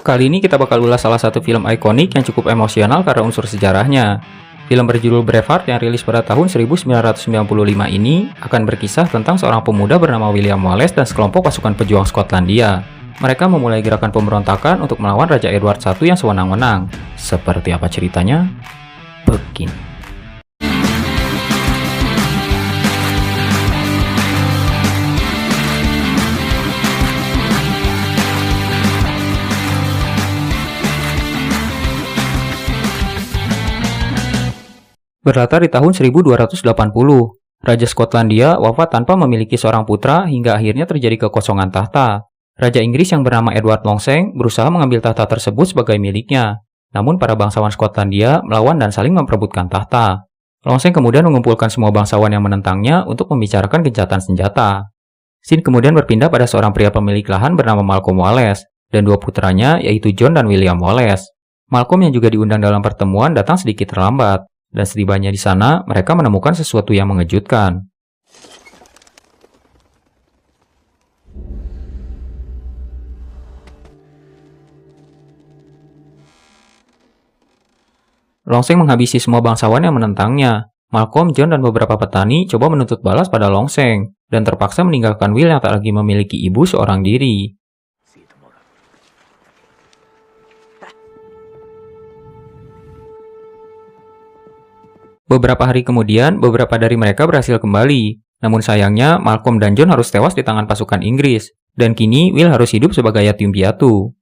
Kali ini kita bakal ulas salah satu film ikonik yang cukup emosional karena unsur sejarahnya. Film berjudul Braveheart yang rilis pada tahun 1995 ini akan berkisah tentang seorang pemuda bernama William Wallace dan sekelompok pasukan pejuang Skotlandia. Mereka memulai gerakan pemberontakan untuk melawan Raja Edward I yang sewenang-wenang. Seperti apa ceritanya? Begini. Berlatar di tahun 1280, Raja Skotlandia wafat tanpa memiliki seorang putra hingga akhirnya terjadi kekosongan tahta. Raja Inggris yang bernama Edward Longseng berusaha mengambil tahta tersebut sebagai miliknya. Namun para bangsawan Skotlandia melawan dan saling memperebutkan tahta. Longseng kemudian mengumpulkan semua bangsawan yang menentangnya untuk membicarakan gencatan senjata. Scene kemudian berpindah pada seorang pria pemilik lahan bernama Malcolm Wallace dan dua putranya yaitu John dan William Wallace. Malcolm yang juga diundang dalam pertemuan datang sedikit terlambat. Dan setibanya di sana, mereka menemukan sesuatu yang mengejutkan. Longseng menghabisi semua bangsawan yang menentangnya. Malcolm, John, dan beberapa petani coba menuntut balas pada Longseng, dan terpaksa meninggalkan Will yang tak lagi memiliki ibu seorang diri. Beberapa hari kemudian, beberapa dari mereka berhasil kembali. Namun sayangnya, Malcolm dan John harus tewas di tangan pasukan Inggris. Dan kini, Will harus hidup sebagai yatim piatu.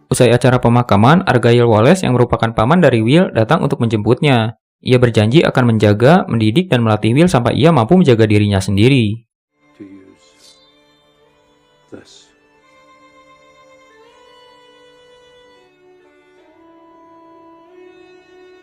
Usai acara pemakaman, Argyle Wallace yang merupakan paman dari Will datang untuk menjemputnya. Ia berjanji akan menjaga, mendidik, dan melatih Will sampai ia mampu menjaga dirinya sendiri.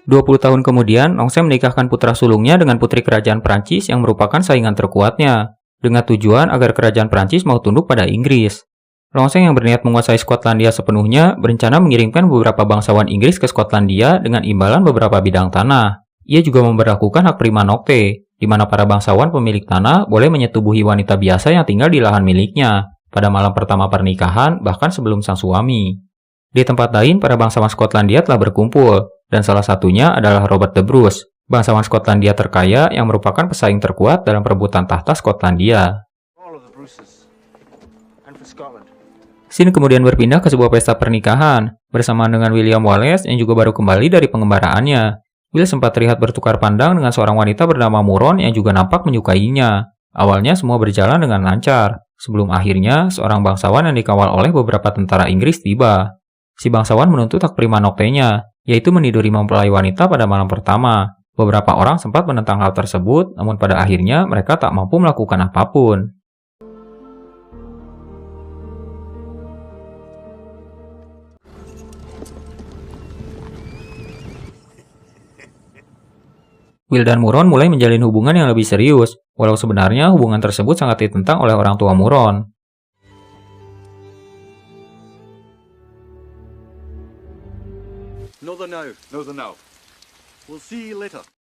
20 tahun kemudian, Longseng menikahkan putra sulungnya dengan putri kerajaan Prancis yang merupakan saingan terkuatnya, dengan tujuan agar kerajaan Prancis mau tunduk pada Inggris. Longseng yang berniat menguasai Skotlandia sepenuhnya berencana mengirimkan beberapa bangsawan Inggris ke Skotlandia dengan imbalan beberapa bidang tanah. Ia juga memberlakukan hak prima nocte, di mana para bangsawan pemilik tanah boleh menyetubuhi wanita biasa yang tinggal di lahan miliknya pada malam pertama pernikahan, bahkan sebelum sang suami. Di tempat lain, para bangsawan Skotlandia telah berkumpul, dan salah satunya adalah Robert the Bruce, bangsawan Skotlandia terkaya yang merupakan pesaing terkuat dalam perebutan tahta Skotlandia. Scene kemudian berpindah ke sebuah pesta pernikahan, bersamaan dengan William Wallace yang juga baru kembali dari pengembaraannya. Will sempat terlihat bertukar pandang dengan seorang wanita bernama Muron yang juga nampak menyukainya. Awalnya semua berjalan dengan lancar, sebelum akhirnya seorang bangsawan yang dikawal oleh beberapa tentara Inggris tiba. Si bangsawan menuntut hak prima nocte-nya, yaitu meniduri mempelai wanita pada malam pertama. Beberapa orang sempat menentang hal tersebut, namun pada akhirnya mereka tak mampu melakukan apapun. Will dan Muron mulai menjalin hubungan yang lebih serius, walau sebenarnya hubungan tersebut sangat ditentang oleh orang tua Muron.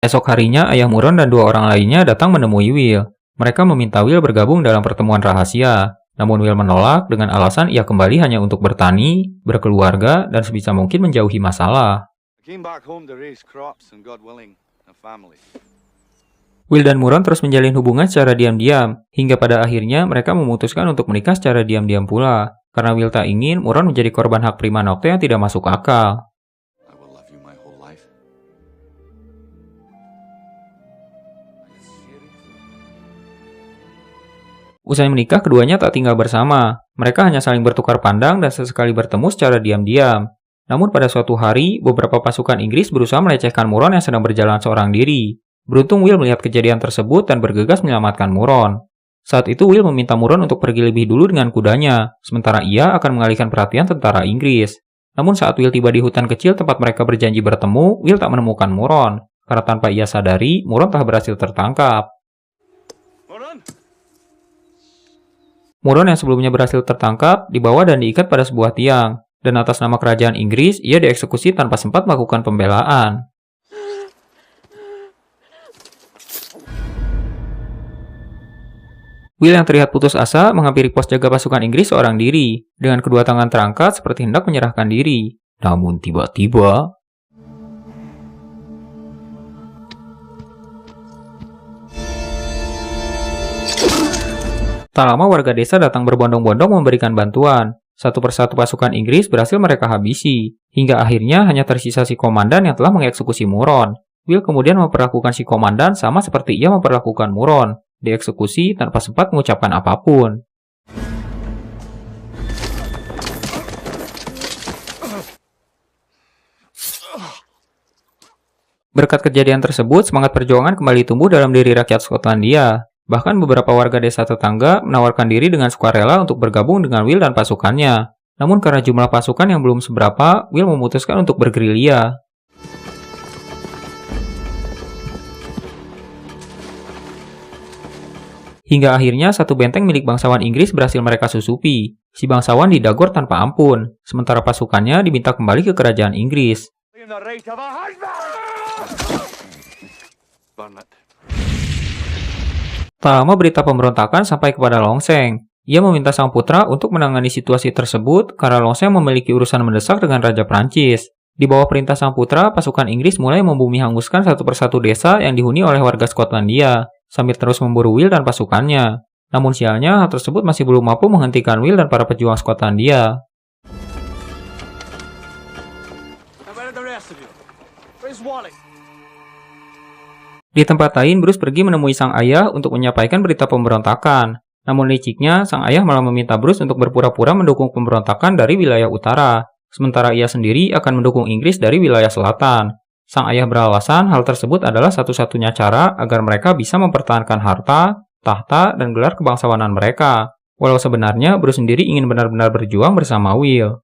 Esok harinya, ayah Muron dan dua orang lainnya datang menemui Will. Mereka meminta Will bergabung dalam pertemuan rahasia. Namun Will menolak dengan alasan ia kembali hanya untuk bertani, berkeluarga, dan sebisa mungkin menjauhi masalah. Will dan Muron terus menjalin hubungan secara diam-diam, hingga pada akhirnya mereka memutuskan untuk menikah secara diam-diam pula. Karena Will tak ingin Muron menjadi korban hak prima nocte yang tidak masuk akal. Usai menikah, keduanya tak tinggal bersama. Mereka hanya saling bertukar pandang dan sesekali bertemu secara diam-diam. Namun pada suatu hari, beberapa pasukan Inggris berusaha melecehkan Muron yang sedang berjalan seorang diri. Beruntung Will melihat kejadian tersebut dan bergegas menyelamatkan Muron. Saat itu Will meminta Muron untuk pergi lebih dulu dengan kudanya, sementara ia akan mengalihkan perhatian tentara Inggris. Namun saat Will tiba di hutan kecil tempat mereka berjanji bertemu, Will tak menemukan Muron. Karena tanpa ia sadari, Muron telah berhasil tertangkap. Muron yang sebelumnya berhasil tertangkap, dibawa dan diikat pada sebuah tiang, dan atas nama kerajaan Inggris, ia dieksekusi tanpa sempat melakukan pembelaan. Will yang terlihat putus asa menghampiri pos jaga pasukan Inggris seorang diri, dengan kedua tangan terangkat seperti hendak menyerahkan diri. Namun tiba-tiba, tak lama warga desa datang berbondong-bondong memberikan bantuan. Satu persatu pasukan Inggris berhasil mereka habisi, hingga akhirnya hanya tersisa si komandan yang telah mengeksekusi Muron. Will kemudian memperlakukan si komandan sama seperti ia memperlakukan Muron, dieksekusi tanpa sempat mengucapkan apapun. Berkat kejadian tersebut, semangat perjuangan kembali tumbuh dalam diri rakyat Skotlandia. Bahkan beberapa warga desa tetangga menawarkan diri dengan sukarela untuk bergabung dengan Will dan pasukannya. Namun karena jumlah pasukan yang belum seberapa, Will memutuskan untuk bergerilya. Hingga akhirnya satu benteng milik bangsawan Inggris berhasil mereka susupi. Si bangsawan didagor tanpa ampun, sementara pasukannya diminta kembali ke kerajaan Inggris. Tak lama berita pemberontakan sampai kepada Longseng. Ia meminta sang putra untuk menangani situasi tersebut karena Longseng memiliki urusan mendesak dengan Raja Prancis. Di bawah perintah sang putra, pasukan Inggris mulai membumi hanguskan satu persatu desa yang dihuni oleh warga Skotlandia, sambil terus memburu Will dan pasukannya. Namun sialnya, hal tersebut masih belum mampu menghentikan Will dan para pejuang Skotlandia. Di tempat lain, Bruce pergi menemui sang ayah untuk menyampaikan berita pemberontakan. Namun liciknya, sang ayah malah meminta Bruce untuk berpura-pura mendukung pemberontakan dari wilayah utara, sementara ia sendiri akan mendukung Inggris dari wilayah selatan. Sang ayah beralasan hal tersebut adalah satu-satunya cara agar mereka bisa mempertahankan harta, tahta, dan gelar kebangsawanan mereka. Walau sebenarnya Bruce sendiri ingin benar-benar berjuang bersama Will.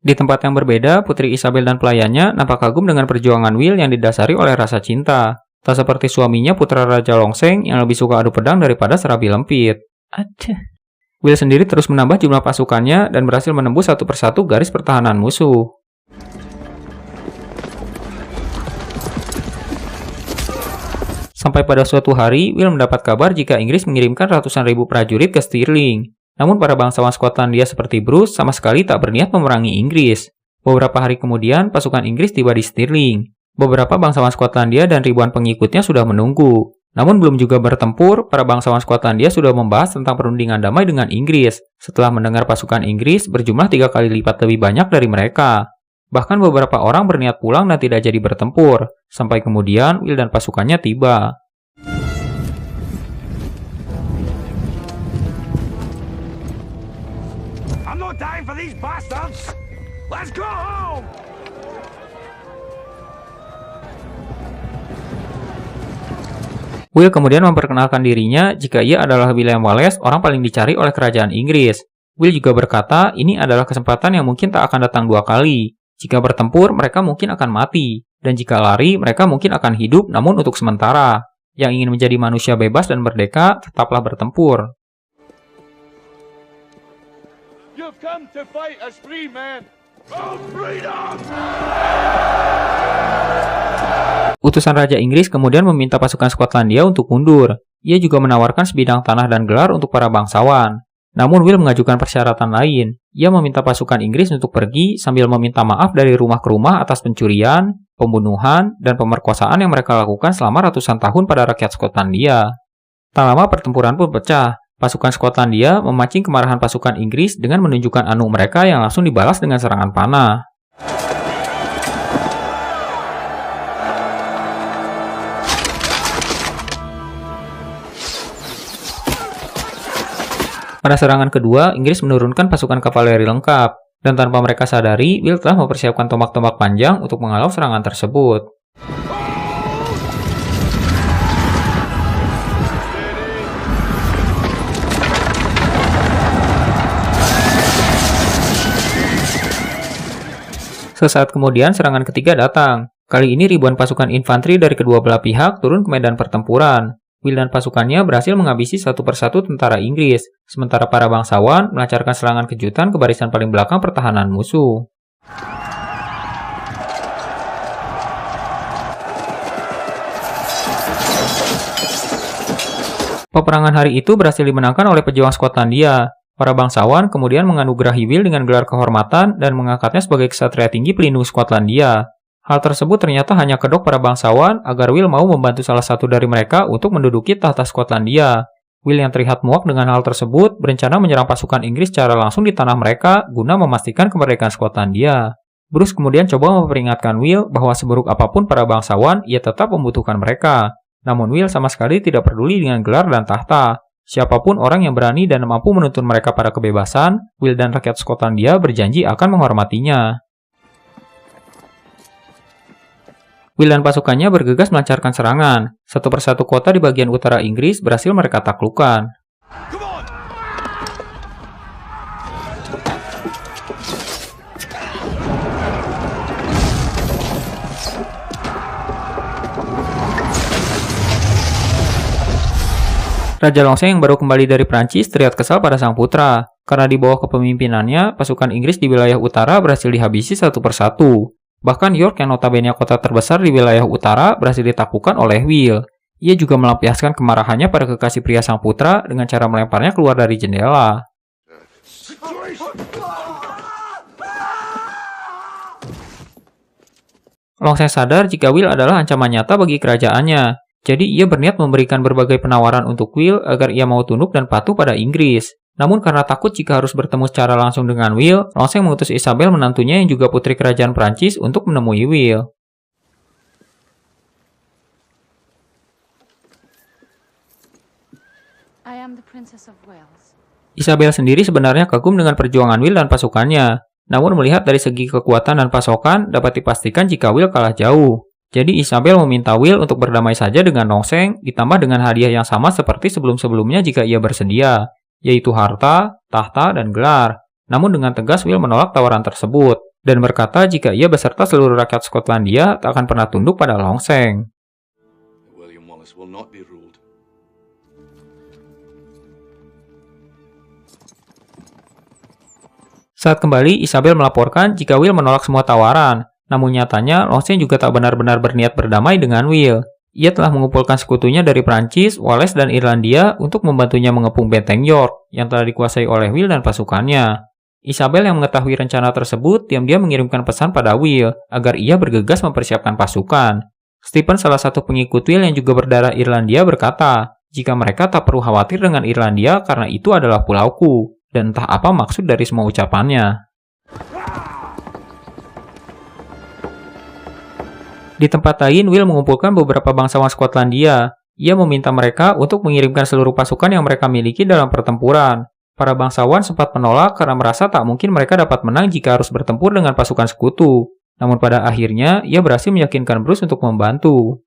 Di tempat yang berbeda, Putri Isabel dan pelayannya nampak kagum dengan perjuangan Will yang didasari oleh rasa cinta. Tak seperti suaminya putra Raja Longseng yang lebih suka adu pedang daripada serabi lempit. Will sendiri terus menambah jumlah pasukannya dan berhasil menembus satu persatu garis pertahanan musuh. Sampai pada suatu hari, Will mendapat kabar jika Inggris mengirimkan ratusan ribu prajurit ke Stirling. Namun para bangsawan Skotlandia seperti Bruce sama sekali tak berniat memerangi Inggris. Beberapa hari kemudian, pasukan Inggris tiba di Stirling. Beberapa bangsawan Skotlandia dan ribuan pengikutnya sudah menunggu. Namun belum juga bertempur, para bangsawan Skotlandia sudah membahas tentang perundingan damai dengan Inggris, setelah mendengar pasukan Inggris berjumlah 3 kali lipat lebih banyak dari mereka. Bahkan beberapa orang berniat pulang dan tidak jadi bertempur, sampai kemudian Will dan pasukannya tiba. I'm not dying for these bastards. Let's go home. Will kemudian memperkenalkan dirinya jika ia adalah William Wallace, orang paling dicari oleh kerajaan Inggris. Will juga berkata ini adalah kesempatan yang mungkin tak akan datang 2 kali. Jika bertempur, mereka mungkin akan mati. Dan jika lari, mereka mungkin akan hidup namun untuk sementara. Yang ingin menjadi manusia bebas dan merdeka, tetaplah bertempur. You've come to fight as free men. Oh, freedom! Utusan Raja Inggris kemudian meminta pasukan Skotlandia untuk mundur. Ia juga menawarkan sebidang tanah dan gelar untuk para bangsawan. Namun Will mengajukan persyaratan lain. Ia meminta pasukan Inggris untuk pergi sambil meminta maaf dari rumah ke rumah atas pencurian, pembunuhan, dan pemerkosaan yang mereka lakukan selama ratusan tahun pada rakyat Skotlandia. Tak lama pertempuran pun pecah. Pasukan Skotlandia memancing kemarahan pasukan Inggris dengan menunjukkan anu mereka yang langsung dibalas dengan serangan panah. Pada serangan kedua, Inggris menurunkan pasukan kavaleri lengkap, dan tanpa mereka sadari, Will telah mempersiapkan tombak-tombak panjang untuk menghalau serangan tersebut. Sesaat kemudian, serangan ketiga datang. Kali ini ribuan pasukan infanteri dari kedua belah pihak turun ke medan pertempuran. Will dan pasukannya berhasil menghabisi satu persatu tentara Inggris, sementara para bangsawan melancarkan serangan kejutan ke barisan paling belakang pertahanan musuh. Peperangan hari itu berhasil dimenangkan oleh pejuang Skotlandia. Para bangsawan kemudian menganugerahi Will dengan gelar kehormatan dan mengangkatnya sebagai ksatria tinggi pelindung Skotlandia. Hal tersebut ternyata hanya kedok para bangsawan agar Will mau membantu salah satu dari mereka untuk menduduki tahta Skotlandia. Will yang terlihat muak dengan hal tersebut berencana menyerang pasukan Inggris secara langsung di tanah mereka guna memastikan kemerdekaan Skotlandia. Bruce kemudian coba memperingatkan Will bahwa seburuk apapun para bangsawan, ia tetap membutuhkan mereka. Namun Will sama sekali tidak peduli dengan gelar dan tahta. Siapapun orang yang berani dan mampu menuntun mereka pada kebebasan, Will dan rakyat Skotlandia berjanji akan menghormatinya. Will dan pasukannya bergegas melancarkan serangan. Satu persatu kota di bagian utara Inggris berhasil mereka taklukkan. Raja Longseng yang baru kembali dari Prancis terlihat kesal pada sang putra, karena di bawah kepemimpinannya, pasukan Inggris di wilayah utara berhasil dihabisi satu persatu. Bahkan York yang notabene kota terbesar di wilayah utara berhasil ditaklukkan oleh Will. Ia juga melampiaskan kemarahannya pada kekasih pria sang putra dengan cara melemparnya keluar dari jendela. Longseng sadar jika Will adalah ancaman nyata bagi kerajaannya. Jadi ia berniat memberikan berbagai penawaran untuk Will agar ia mau tunduk dan patuh pada Inggris. Namun karena takut jika harus bertemu secara langsung dengan Will, Longseng mengutus Isabel menantunya yang juga putri kerajaan Prancis untuk menemui Will. Isabel sendiri sebenarnya kagum dengan perjuangan Will dan pasukannya. Namun melihat dari segi kekuatan dan pasokan, dapat dipastikan jika Will kalah jauh. Jadi Isabel meminta Will untuk berdamai saja dengan Longseng, ditambah dengan hadiah yang sama seperti sebelum-sebelumnya jika ia bersedia, yaitu harta, tahta, dan gelar. Namun dengan tegas Will menolak tawaran tersebut, dan berkata jika ia beserta seluruh rakyat Skotlandia tak akan pernah tunduk pada Longseng. Saat kembali, Isabel melaporkan jika Will menolak semua tawaran. Namun nyatanya, Longseng juga tak benar-benar berniat berdamai dengan Will. Ia telah mengumpulkan sekutunya dari Prancis, Wales, dan Irlandia untuk membantunya mengepung benteng York yang telah dikuasai oleh Will dan pasukannya. Isabel yang mengetahui rencana tersebut diam-diam mengirimkan pesan pada Will agar ia bergegas mempersiapkan pasukan. Stephen, salah satu pengikut Will yang juga berdarah Irlandia, berkata, jika mereka tak perlu khawatir dengan Irlandia karena itu adalah pulauku, dan entah apa maksud dari semua ucapannya. Di tempat lain, Will mengumpulkan beberapa bangsawan Skotlandia. Ia meminta mereka untuk mengirimkan seluruh pasukan yang mereka miliki dalam pertempuran. Para bangsawan sempat menolak karena merasa tak mungkin mereka dapat menang jika harus bertempur dengan pasukan sekutu. Namun pada akhirnya, ia berhasil meyakinkan Bruce untuk membantu.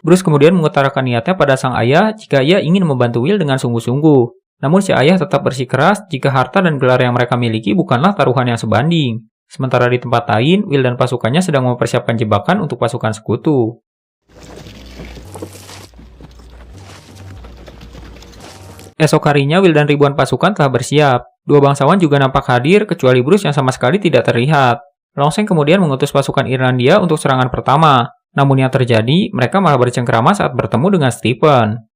Bruce kemudian mengutarakan niatnya pada sang ayah jika ia ingin membantu Will dengan sungguh-sungguh. Namun si ayah tetap bersikeras jika harta dan gelar yang mereka miliki bukanlah taruhan yang sebanding. Sementara di tempat lain, Will dan pasukannya sedang mempersiapkan jebakan untuk pasukan sekutu. Esok harinya, Will dan ribuan pasukan telah bersiap. Dua bangsawan juga nampak hadir, kecuali Bruce yang sama sekali tidak terlihat. Longseng kemudian mengutus pasukan Irlandia untuk serangan pertama. Namun yang terjadi, mereka malah bercengkrama saat bertemu dengan Stephen.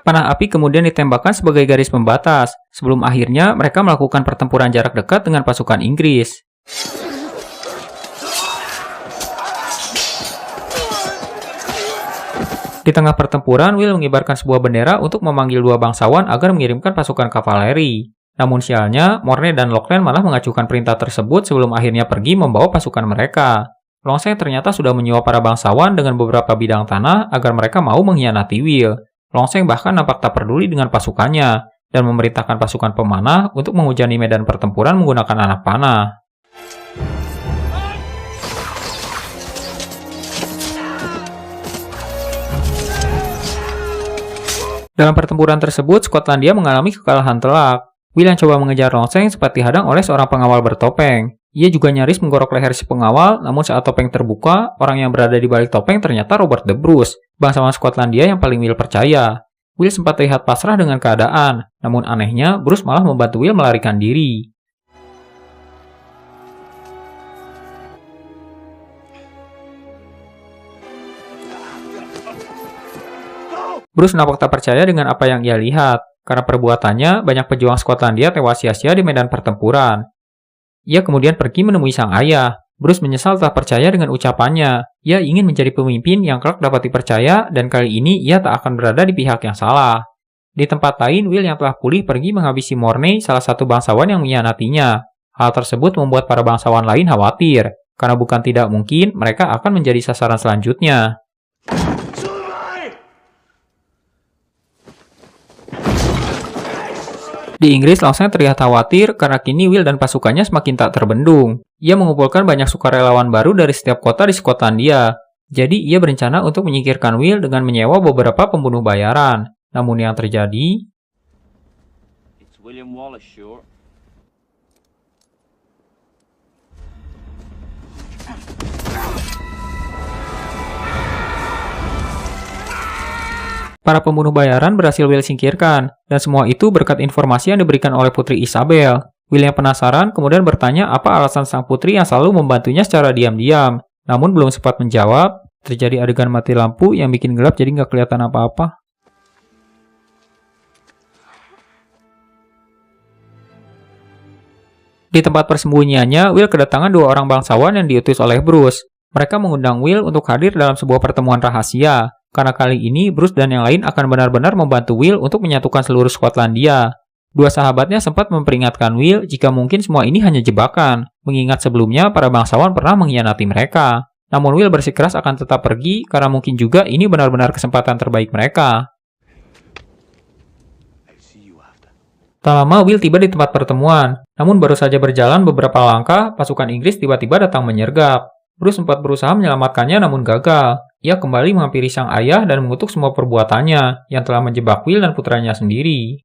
Panah api kemudian ditembakkan sebagai garis pembatas, sebelum akhirnya mereka melakukan pertempuran jarak dekat dengan pasukan Inggris. Di tengah pertempuran, Will mengibarkan sebuah bendera untuk memanggil dua bangsawan agar mengirimkan pasukan kavaleri. Namun sialnya, Morne dan Lachlan malah mengacuhkan perintah tersebut sebelum akhirnya pergi membawa pasukan mereka. Longseng ternyata sudah menyuap para bangsawan dengan beberapa bidang tanah agar mereka mau mengkhianati Will. Longseng bahkan nampak tak peduli dengan pasukannya dan memerintahkan pasukan pemanah untuk menghujani medan pertempuran menggunakan anak panah. Dalam pertempuran tersebut, Skotlandia mengalami kekalahan telak. Will yang coba mengejar Longseng sempat dihadang oleh seorang pengawal bertopeng. Ia juga nyaris menggorok leher si pengawal, namun saat topeng terbuka, orang yang berada di balik topeng ternyata Robert the Bruce, bangsawan Skotlandia yang paling Will percaya. Will sempat terlihat pasrah dengan keadaan, namun anehnya Bruce malah membantu Will melarikan diri. Bruce nampak tak percaya dengan apa yang ia lihat, karena perbuatannya banyak pejuang Skotlandia tewas sia-sia di medan pertempuran. Ia kemudian pergi menemui sang ayah. Bruce menyesal tak percaya dengan ucapannya. Ia ingin menjadi pemimpin yang kelak dapat dipercaya dan kali ini ia tak akan berada di pihak yang salah. Di tempat lain, Will yang telah pulih pergi menghabisi Mornay, salah satu bangsawan yang mengkhianatinya. Hal tersebut membuat para bangsawan lain khawatir, karena bukan tidak mungkin mereka akan menjadi sasaran selanjutnya. Di Inggris, Longseng terlihat khawatir karena kini Will dan pasukannya semakin tak terbendung. Ia mengumpulkan banyak sukarelawan baru dari setiap kota di Skotlandia. Jadi, ia berencana untuk menyingkirkan Will dengan menyewa beberapa pembunuh bayaran. Namun yang terjadi... It's William Wallace, sure. Para pembunuh bayaran berhasil Will singkirkan, dan semua itu berkat informasi yang diberikan oleh Putri Isabel. Will yang penasaran kemudian bertanya apa alasan sang putri yang selalu membantunya secara diam-diam. Namun belum sempat menjawab, terjadi adegan mati lampu yang bikin gelap jadi nggak kelihatan apa-apa. Di tempat persembunyiannya, Will kedatangan dua orang bangsawan yang diutus oleh Bruce. Mereka mengundang Will untuk hadir dalam sebuah pertemuan rahasia. Karena kali ini Bruce dan yang lain akan benar-benar membantu Will untuk menyatukan seluruh Skotlandia. Dua sahabatnya sempat memperingatkan Will jika mungkin semua ini hanya jebakan, mengingat sebelumnya para bangsawan pernah mengkhianati mereka. Namun Will bersikeras akan tetap pergi karena mungkin juga ini benar-benar kesempatan terbaik mereka. Tak lama Will tiba di tempat pertemuan, namun baru saja berjalan beberapa langkah, pasukan Inggris tiba-tiba datang menyergap. Bruce sempat berusaha menyelamatkannya namun gagal. Ia kembali menghampiri sang ayah dan mengutuk semua perbuatannya yang telah menjebak Will dan putranya sendiri.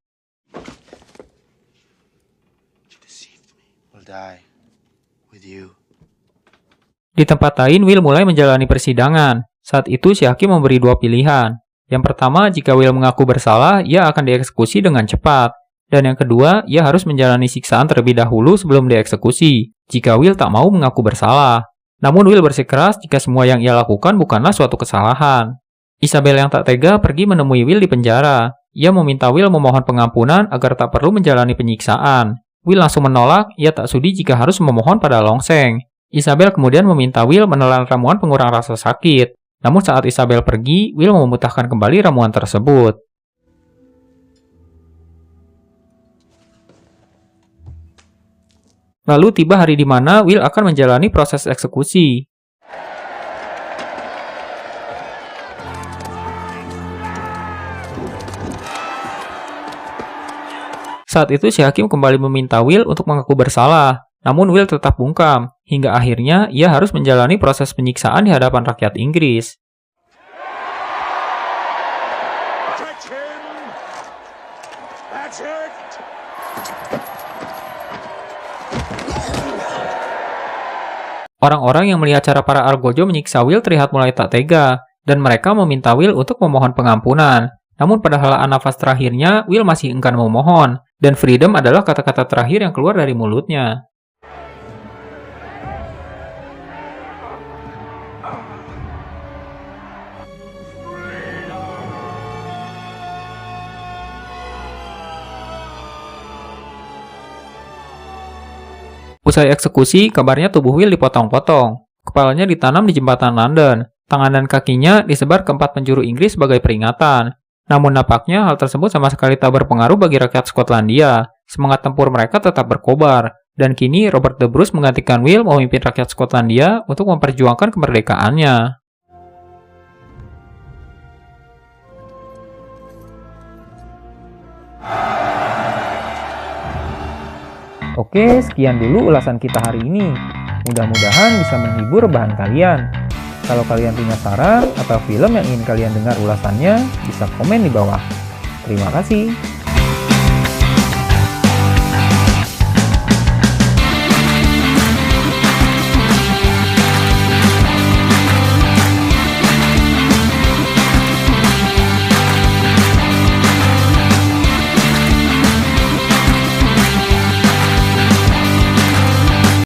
Di tempat lain, Will mulai menjalani persidangan. Saat itu si hakim memberi dua pilihan. Yang pertama, jika Will mengaku bersalah, ia akan dieksekusi dengan cepat. Dan yang kedua, ia harus menjalani siksaan terlebih dahulu sebelum dieksekusi, jika Will tak mau mengaku bersalah. Namun Will bersikeras jika semua yang ia lakukan bukanlah suatu kesalahan. Isabel yang tak tega pergi menemui Will di penjara. Ia meminta Will memohon pengampunan agar tak perlu menjalani penyiksaan. Will langsung menolak, ia tak sudi jika harus memohon pada Longseng. Isabel kemudian meminta Will menelan ramuan pengurang rasa sakit. Namun saat Isabel pergi, Will memutahkan kembali ramuan tersebut. Lalu tiba hari di mana Will akan menjalani proses eksekusi. Saat itu si hakim kembali meminta Will untuk mengaku bersalah. Namun Will tetap bungkam, hingga akhirnya ia harus menjalani proses penyiksaan di hadapan rakyat Inggris. Orang-orang yang melihat cara para Argojo menyiksa Will terlihat mulai tak tega, dan mereka meminta Will untuk memohon pengampunan. Namun pada helaan nafas terakhirnya, Will masih enggan memohon, dan freedom adalah kata-kata terakhir yang keluar dari mulutnya. Usai eksekusi, kabarnya tubuh Will dipotong-potong. Kepalanya ditanam di jembatan London. Tangan dan kakinya disebar ke 4 penjuru Inggris sebagai peringatan. Namun nampaknya hal tersebut sama sekali tak berpengaruh bagi rakyat Skotlandia. Semangat tempur mereka tetap berkobar. Dan kini Robert the Bruce menggantikan Will memimpin rakyat Skotlandia untuk memperjuangkan kemerdekaannya. Oke, sekian dulu ulasan kita hari ini. Mudah-mudahan bisa menghibur rebahan kalian. Kalau kalian punya saran atau film yang ingin kalian dengar ulasannya, bisa komen di bawah. Terima kasih.